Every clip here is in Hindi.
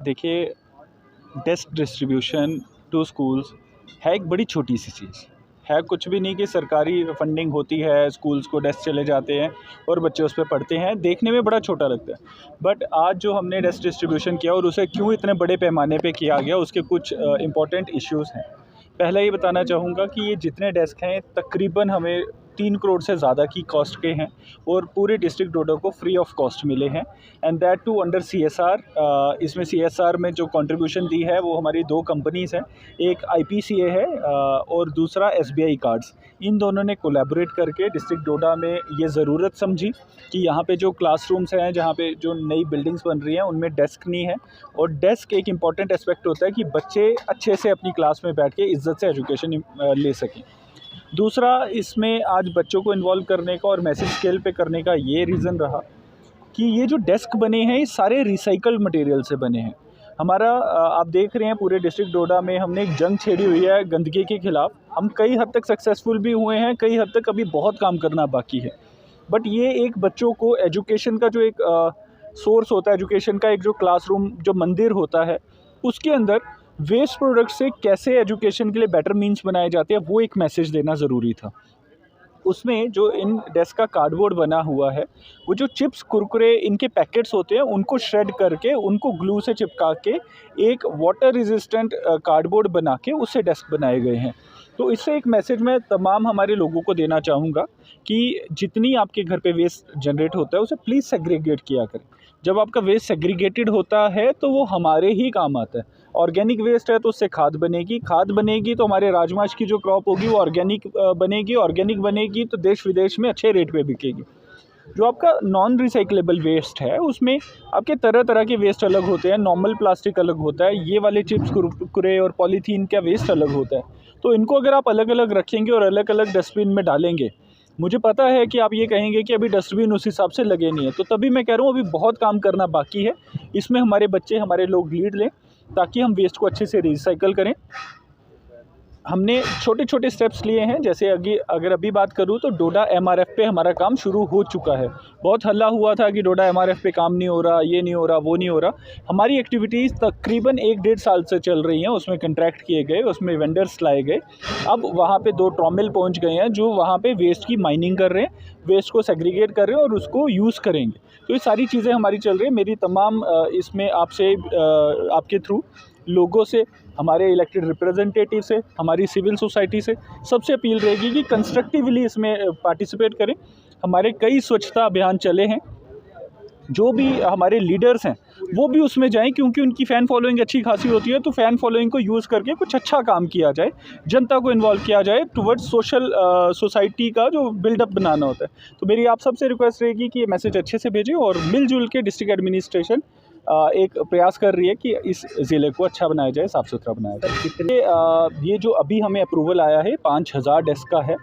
देखिए, डेस्क डिस्ट्रीब्यूशन टू स्कूल्स है एक बड़ी छोटी सी चीज़ है। कुछ भी नहीं कि सरकारी फंडिंग होती है, स्कूल्स को डेस्क चले जाते हैं और बच्चे उस पे पढ़ते हैं। देखने में बड़ा छोटा लगता है, बट आज जो हमने डेस्क डिस्ट्रीब्यूशन किया और उसे क्यों इतने बड़े पैमाने पे किया गया, उसके कुछ इम्पॉर्टेंट इश्यूज़ हैं। पहला ये बताना चाहूँगा कि ये जितने डेस्क हैं तकरीबन हमें 3 करोड़ से ज़्यादा की कॉस्ट के हैं और पूरे डिस्ट्रिक्ट डोडा को फ्री ऑफ कॉस्ट मिले हैं, and that to under CSR। इसमें CSR में जो कंट्रीब्यूशन दी है वो हमारी 2 कंपनीज़ हैं, एक IPCA है और दूसरा SBI कार्ड्स। इन दोनों ने कोलैबोरेट करके डिस्ट्रिक्ट डोडा में ये ज़रूरत समझी कि यहाँ पे जो क्लासरूम्स हैं, जहाँ पे जो नई बिल्डिंग्स बन रही हैं, उनमें डेस्क नहीं है। और डेस्क एक इम्पॉर्टेंट एस्पेक्ट होता है कि बच्चे अच्छे से अपनी क्लास में बैठ के इज्जत से एजुकेशन ले सकें। दूसरा, इसमें आज बच्चों को इन्वॉल्व करने का और मैसेज स्केल पे करने का ये रीज़न रहा कि ये जो डेस्क बने हैं ये सारे रिसाइकल्ड मटेरियल से बने हैं। हमारा आप देख रहे हैं पूरे डिस्ट्रिक्ट डोडा में हमने एक जंग छेड़ी हुई है गंदगी के ख़िलाफ़। हम कई हद तक सक्सेसफुल भी हुए हैं, कई हद तक अभी बहुत काम करना बाकी है। बट ये एक बच्चों को एजुकेशन का जो एक सोर्स होता है, एजुकेशन का एक जो क्लासरूम जो मंदिर होता है, उसके अंदर वेस्ट प्रोडक्ट से कैसे एजुकेशन के लिए बेटर मीन्स बनाए जाते हैं, वो एक मैसेज देना ज़रूरी था। उसमें जो इन डेस्क का कार्डबोर्ड बना हुआ है, वो जो चिप्स कुरकुरे इनके पैकेट्स होते हैं उनको श्रेड करके उनको ग्लू से चिपका के एक वाटर रेजिस्टेंट कार्डबोर्ड बना के उससे डेस्क बनाए गए हैं। तो इससे एक मैसेज मैं तमाम हमारे लोगों को देना चाहूँगा कि जितनी आपके घर पे वेस्ट जनरेट होता है उसे प्लीज़ सेग्रीगेट किया करें। जब आपका वेस्ट सेग्रीगेटेड होता है तो वो हमारे ही काम आता है। ऑर्गेनिक वेस्ट है तो उससे खाद बनेगी तो हमारे राजमाश की जो क्रॉप होगी वो ऑर्गेनिक बनेगी तो देश विदेश में अच्छे रेट पे बिकेगी। जो आपका नॉन रिसाइक्लेबल वेस्ट है उसमें आपके तरह तरह के वेस्ट अलग होते हैं। नॉर्मल प्लास्टिक अलग होता है, ये वाले चिप्स कुरकुरे और पॉलीथीन का वेस्ट अलग होता है। तो इनको अगर आप अलग अलग रखेंगे और अलग अलग डस्टबिन में डालेंगे, मुझे पता है कि आप ये कहेंगे कि अभी डस्टबिन उस हिसाब से लगे नहीं है, तो तभी मैं कह रहा हूँ अभी बहुत काम करना बाकी है। इसमें हमारे बच्चे, हमारे लोग लीड लें ताकि हम वेस्ट को अच्छे से रिसाइकल करें। हमने छोटे छोटे स्टेप्स लिए हैं, जैसे अगर अभी बात करूं तो डोडा MRF पे हमारा काम शुरू हो चुका है। बहुत हल्ला हुआ था कि डोडा MRF पे काम नहीं हो रहा, ये नहीं हो रहा, वो नहीं हो रहा। हमारी एक्टिविटीज़ तकरीबन 1-1.5 साल से चल रही हैं। उसमें कंट्रैक्ट किए गए, उसमें वेंडर्स लाए गए। अब वहाँ पे 2 ट्रॉमिल पहुँच गए हैं जो वहाँ पे वेस्ट की माइनिंग कर रहे हैं, वेस्ट को सेग्रीगेट कर रहे हैं और उसको यूज़ करेंगे। तो ये सारी चीज़ें हमारी चल रही है। मेरी तमाम इसमें आपसे आपके थ्रू लोगों से, हमारे इलेक्टेड रिप्रेजेंटेटिव से, हमारी सिविल सोसाइटी से सबसे अपील रहेगी कि कंस्ट्रक्टिवली इसमें पार्टिसिपेट करें। हमारे कई स्वच्छता अभियान चले हैं, जो भी हमारे लीडर्स हैं वो भी उसमें जाएं, क्योंकि उनकी फ़ैन फॉलोइंग अच्छी खासी होती है। तो फ़ैन फॉलोइंग को यूज़ करके कुछ अच्छा काम किया जाए, जनता को इन्वॉल्व किया जाए टुवर्ड्स सोशल सोसाइटी का जो बिल्डअप बनाना होता है। तो मेरी आप सबसे रिक्वेस्ट रहेगी कि ये मैसेज अच्छे से भेजें और मिलजुल के डिस्ट्रिक्ट एडमिनिस्ट्रेशन एक प्रयास कर रही है कि इस ज़िले को अच्छा बनाया जाए, साफ़ सुथरा बनाया जाए। कितने ये जो अभी हमें अप्रूवल आया है 5000 डेस्क का है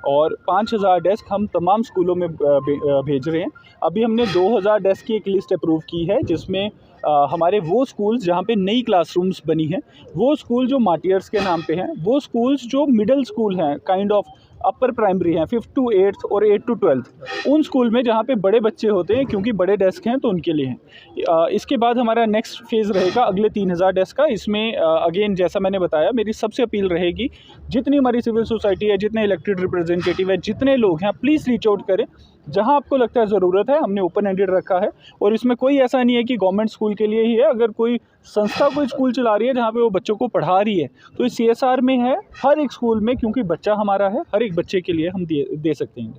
और 5000 डेस्क हम तमाम स्कूलों में भेज रहे हैं। अभी हमने 2000 डेस्क की एक लिस्ट अप्रूव की है, जिसमें हमारे वो स्कूल्स जहाँ पे नई क्लासरूम्स बनी हैं, वो स्कूल जो मार्टियर्स के नाम पे हैं, वो स्कूल्स जो मिडिल स्कूल हैं, काइंड ऑफ अपर प्राइमरी हैं, 5th to 8th और 8th to 12th, उन स्कूल में जहाँ पे बड़े बच्चे होते हैं, क्योंकि बड़े डेस्क हैं तो उनके लिए हैं। इसके बाद हमारा नेक्स्ट फेज़ रहेगा अगले 3000 डेस्क का। इसमें अगेन जैसा मैंने बताया, मेरी सबसे अपील रहेगी, जितनी हमारी सिविल सोसाइटी है, जितने इलेक्टेड रिप्रेजेंटेटिव है, जितने लोग हैं, प्लीज़ रीच आउट करें। जहाँ आपको लगता है ज़रूरत है, हमने ओपन एंडेड रखा है और इसमें कोई ऐसा नहीं है कि गवर्नमेंट स्कूल के लिए ही है। अगर कोई संस्था कोई स्कूल चला रही है जहाँ पे वो बच्चों को पढ़ा रही है, तो इस CSR में है हर एक स्कूल में, क्योंकि बच्चा हमारा है, हर एक बच्चे के लिए हम दे सकते हैं।